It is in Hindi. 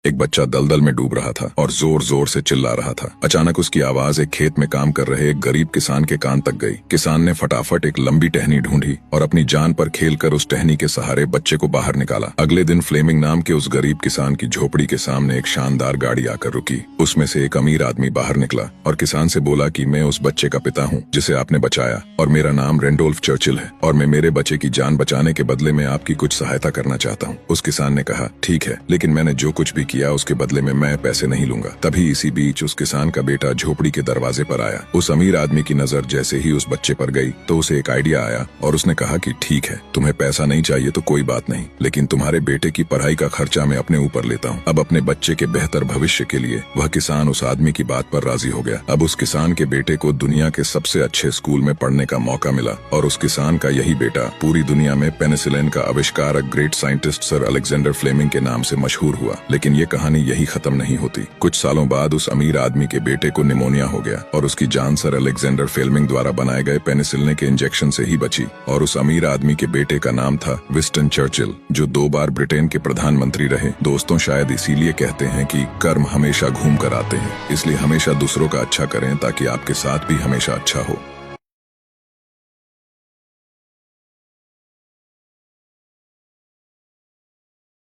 एक बच्चा दलदल में डूब रहा था और जोर जोर से चिल्ला रहा था। अचानक उसकी आवाज एक खेत में काम कर रहे एक गरीब किसान के कान तक गई। किसान ने फटाफट एक लंबी टहनी ढूंढी और अपनी जान पर खेलकर उस टहनी के सहारे बच्चे को बाहर निकाला। अगले दिन फ्लेमिंग नाम के उस गरीब किसान की झोपड़ी के सामने एक शानदार गाड़ी आकर रुकी। उसमें से एक अमीर आदमी बाहर निकला और किसान से बोला कि मैं उस बच्चे का पिता हूँ जिसे आपने बचाया, और मेरा नाम रेंडोल्फ चर्चिल है, और मैं मेरे बच्चे की जान बचाने के बदले में आपकी कुछ सहायता करना चाहता हूँ। उस किसान ने कहा, ठीक है, लेकिन मैंने जो कुछ भी किया उसके बदले में मैं पैसे नहीं लूंगा। तभी इसी बीच उस किसान का बेटा झोपड़ी के दरवाजे पर आया। उस अमीर आदमी की नजर जैसे ही उस बच्चे पर गई तो उसे एक आइडिया आया और उसने कहा कि ठीक है, तुम्हें पैसा नहीं चाहिए तो कोई बात नहीं, लेकिन तुम्हारे बेटे की पढ़ाई का खर्चा मैं अपने ऊपर लेता हूँ। अब अपने बच्चे के बेहतर भविष्य के लिए वह किसान उस आदमी की बात पर राजी हो गया। अब उस किसान के बेटे को दुनिया के सबसे अच्छे स्कूल में पढ़ने का मौका मिला और उस किसान का यही बेटा पूरी दुनिया में पेनिसिलिन का आविष्कारक great scientist sir Alexander Fleming के नाम से मशहूर हुआ। लेकिन ये कहानी यही खत्म नहीं होती। कुछ सालों बाद उस अमीर आदमी के बेटे को निमोनिया हो गया और उसकी जान सर अलेक्जेंडर फ्लेमिंग द्वारा बनाए गए पेनिसिलिन के इंजेक्शन से ही बची। और उस अमीर आदमी के बेटे का नाम था विंस्टन चर्चिल, जो 2 बार ब्रिटेन के प्रधानमंत्री रहे। दोस्तों, शायद इसीलिए कहते हैं कि कर्म हमेशा घूम कर आते हैं। इसलिए हमेशा दूसरों का अच्छा करें ताकि आपके साथ भी हमेशा अच्छा हो।